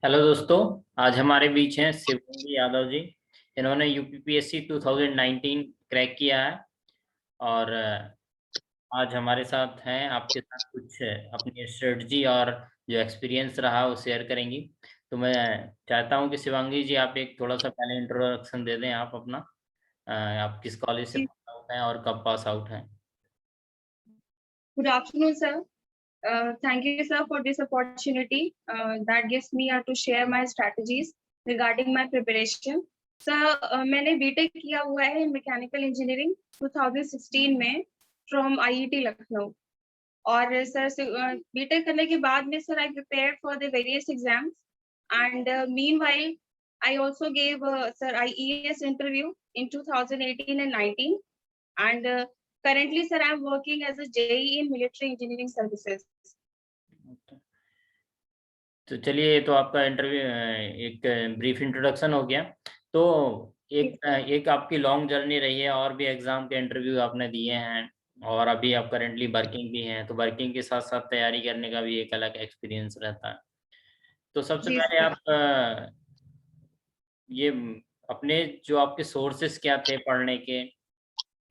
Hello दोस्तों। आज हमारे बीच हैं शिवांगी यादव जी। इन्होंने यूपीपीएससी 2019 क्रैक किया है और आज हमारे साथ हैं। आपके साथ कुछ अपनी स्ट्रेटजी और जो एक्सपीरियंस रहा वो शेयर करेंगी। तो मैं चाहता हूं कि शिवांगी जी आप एक थोड़ा सा पहले इंट्रोडक्शन दे दें। आप अपना आप किस कॉलेज से पास आउट हैं और कब पास आउट हैं? Good afternoon, sir. Thank you, sir, for this opportunity that gives me to share my strategies regarding my preparation. Sir, मैंने बीटेक किया हुआ है मैकेनिकल इंजीनियरिंग 2016 में फ्रॉम आईआईटी लखनऊ। और सर बीटेक करने के बाद में sir I prepared for the various exams and meanwhile I also gave sir IES interview in 2018 and 19 and currently sir I'm working as a JE in military engineering services. तो चलिए, ये तो आपका interview एक ब्रीफ इंट्रोडक्शन हो गया। तो एक आपकी लॉन्ग जर्नी रही है और भी एग्जाम के इंटरव्यू आपने दिए हैं और अभी आप करेंटली वर्किंग भी हैं, तो वर्किंग के साथ साथ तैयारी करने का भी एक अलग एक्सपीरियंस रहता है। तो सबसे जी पहले सर। आप ये अपने जो आपके सोर्सेस क्या थे पढ़ने के,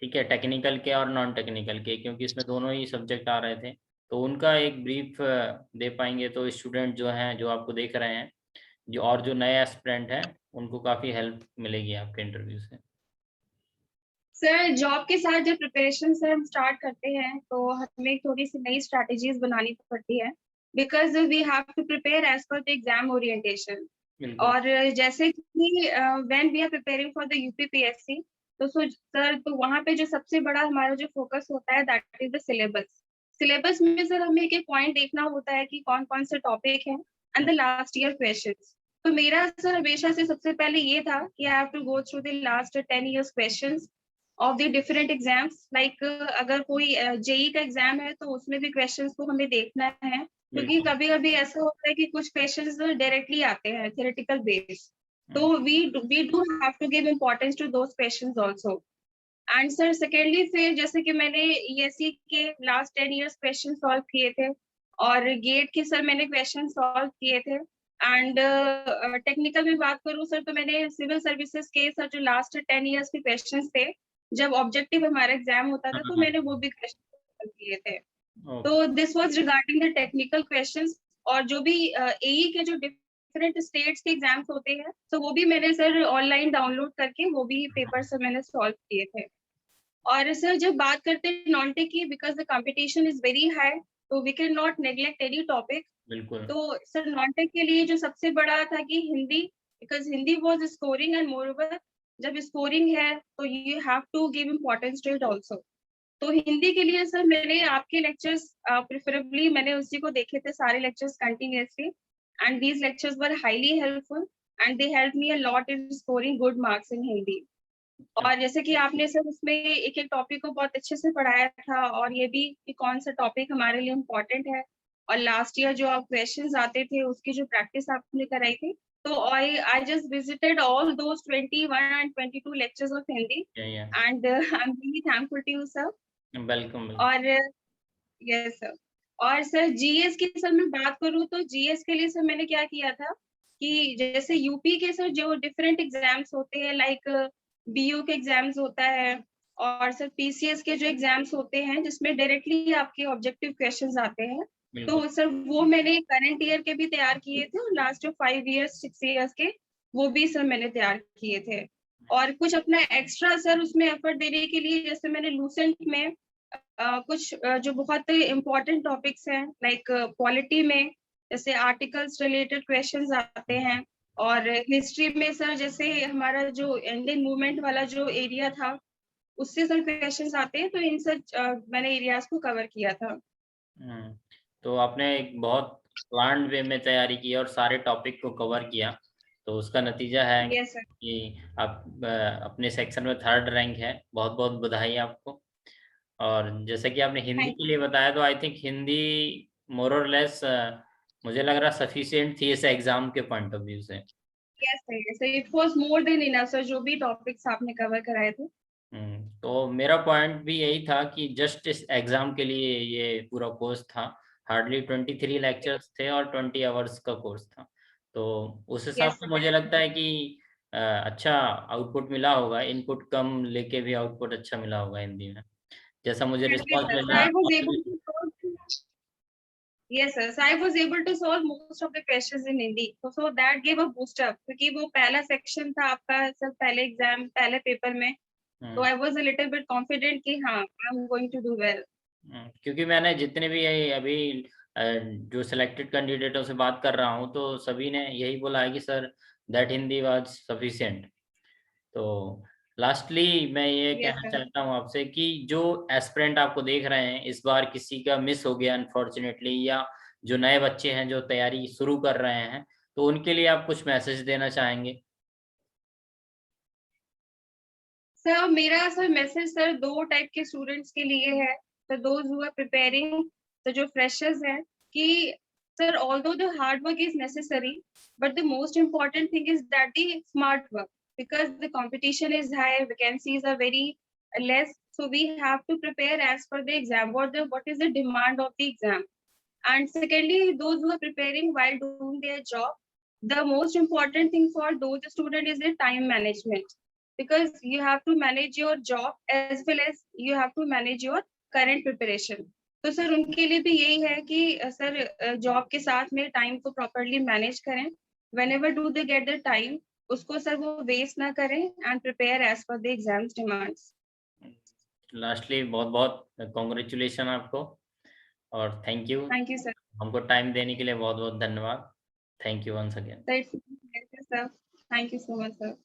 ठीक है, टेक्निकल के और नॉन टेक्निकल के, क्योंकि इसमें दोनों ही सब्जेक्ट आ रहे थे, तो उनका एक ब्रीफ दे पाएंगे तो स्टूडेंट जो हैं, जो आपको देख रहे हैं, जो और जो नए एस्पिरेंट हैं, उनको काफ़ी हेल्प मिलेगी आपके इंटरव्यू से। सर जॉब के साथ जब प्रिपरेशन सर हम स्टार्ट करते हैं तो हमें थोड़ी सी नई स्ट्रैटेजीज बनानी पड़ती है because we have to prepare as per the exam orientation. बिल्कुल। और जैसे कि when we are preparing for the UPPSC तो सर तो वहाँ पे जो सबसे बड़ा हमारा जो फोकस होता है that is the syllabus. Syllabus में सर हमें एक एक पॉइंट देखना होता है कि कौन कौन से टॉपिक हैं and the last year questions. तो मेरा सर हमेशा से सबसे पहले ये था कि I have to go through the last 10 years questions of the different exams like अगर कोई जेई का एग्जाम है तो उसमें भी क्वेश्चंस को हमें देखना है क्योंकि बिल्कुल। कभी कभी ऐसा होता है कि कुछ क्वेश्चंस डायरेक्टली आते हैं थ्योरेटिकल बेस। तो we do have to give importance to those questions also. And sir secondly फिर जैसे कि मैंने ईएससी के लास्ट 10 इयर्स क्वेश्चन सॉल्व किए थे और गेट के सर मैंने क्वेश्चन सॉल्व किए थे। एंड टेक्निकल में बात करूँ सर तो मैंने सिविल सर्विसेज के सर जो लास्ट 10 इयर्स के क्वेश्चंस थे जब ऑब्जेक्टिव हमारा एग्जाम होता था तो मैंने वो भी क्वेश्चन किए थे। ओके। तो this was regarding the technical questions. और जो भी एई के जो डिफरेंट स्टेट्स के एग्जाम्स होते हैं तो वो भी मैंने सर ऑनलाइन डाउनलोड करके वो भी पेपर सर मैंने सॉल्व किए थे। और सर जब बात करते हैं नॉन टेक की because the competition is very high तो we can not neglect any topic. बिल्कुल। तो सर नॉन टेक के लिए जो सबसे बड़ा था कि Hindi because Hindi was scoring and more over जब स्कोरिंग है तो you have to give importance to it also. तो हिंदी के लिए सर मैंने आपके लेक्चर्स प्रेफरेबली मैंने उसी को देखे थे सारे lectures continuously and these lectures were highly helpful and they help me a lot in scoring good marks in Hindi. और जैसे कि आपने सर उसमें एक एक टॉपिक को बहुत अच्छे से पढ़ाया था और ये भी कि कौन सा टॉपिक हमारे लिए इम्पोर्टेंट है और लास्ट ईयर जो आप क्वेश्चंस आते थे उसकी जो प्रैक्टिस आपने कराई थी तो I just visited all those 21 and 22 lectures of Hindi या and I'm really thankful to you sir। Welcome. और यस सर। और सर जीएस की सर मैं बात करूँ तो जीएस के लिए सर मैंने क्या किया था कि जैसे यूपी के सर जो डिफरेंट एग्जाम्स होते हैं लाइक बीयू के एग्जाम्स होता है और सर पीसीएस के जो एग्जाम्स होते हैं जिसमें डायरेक्टली आपके ऑब्जेक्टिव क्वेश्चंस आते हैं बिल्कुल। तो सर वो मैंने करंट ईयर के भी तैयार किए थे और लास्ट जो 5 इयर्स 6 इयर्स के वो भी सर मैंने तैयार किए थे। और कुछ अपना एक्स्ट्रा सर उसमें एफर्ट देने के लिए जैसे मैंने लूसेंट में कुछ जो बहुत इम्पोर्टेंट टॉपिक्स हैं लाइक पॉलिटी में जैसे आर्टिकल्स रिलेटेड क्वेश्चंस आते हैं और हिस्ट्री में सर जैसे हमारा जो इंडियन मूवमेंट वाला जो एरिया था उससे सर क्वेश्चंस आते हैं तो इन सब मैंने एरियाज को कवर किया था। तो आपने एक बहुत प्लान्ड वे में तैयारी की और सारे टॉपिक को कवर किया, तो उसका नतीजा है यस सर। कि आप अपने सेक्शन में थर्ड रैंक है। बहुत बहुत बधाई आपको। और जैसे कि आपने हिंदी थैंक के लिए बताया, तो आई थिंक हिंदी मोर और लेस मुझे लग रहा सफिशिएंट थी इस एग्जाम के पॉइंट ऑफ व्यू से। Yes sir. Yes sir it was more than enough sir जो भी टॉपिक्स आपने कवर कराए थे। तो मेरा पॉइंट भी यही था कि जस्ट इस एग्जाम के लिए ये पूरा कोर्स था। हार्डली 23 लेक्चर्स थे और 20 आवर्स का कोर्स था। तो उस हिसाब Yes, से sir. मुझे लगता है कि अच्छा आउटपुट मिला होगा, इनपुट कम लेके भी आउटपुट अच्छा मिला होगा हिंदी में, जैसा मुझे Yes, रिस्पॉन्स sir. So मिला। I was able to solve. Yes, sir. So I was able to solve most of the questions in Hindi. So that gave a boost up क्योंकि वो पहला सेक्शन था आपका सर, पहले exam पहले paper में, तो I was a little bit confident कि हाँ I'm going to do well. क्योंकि मैंने जितने भी अभी जो सिलेक्टेड कैंडिडेटों से बात कर रहा हूँ तो सभी ने यही बोला है कि sir that Hindi was sufficient. तो लास्टली मैं ये Yes, कहना sir. चाहता हूँ आपसे कि जो एस्पिरेंट आपको देख रहे हैं, इस बार किसी का मिस हो गया अनफॉर्चुनेटली, या जो नए बच्चे हैं जो तैयारी शुरू कर रहे हैं, तो उनके लिए आप कुछ मैसेज देना चाहेंगे? सर मेरा सर मैसेज सर दो टाइप के स्टूडेंट्स के लिए है। Sir those who are preparing, तो जो फ्रेशर्स हैं कि sir although the hard work is necessary, but the most important thing is that the smart work, because the competition is high, vacancies are very less, so we have to prepare as per the exam, what is the demand of the exam. And secondly, those who are preparing while doing their job, the most important thing for those students is the time management, because you have to manage your job as well as you have to manage your current preparation. तो sir उनके लिए भी यही है कि sir job के साथ में टाइम को प्रॉपरली मैनेज करें, whenever do they get the time, उसको सर वो वेस्ट ना करें and prepare as per the exams demands. Lastly बहुत बहुत कॉन्ग्रेचुलेशन आपको और thank you. Thank you sir. हमको टाइम देने के लिए बहुत बहुत धन्यवाद। Thank you once again. Sir thank you so much sir.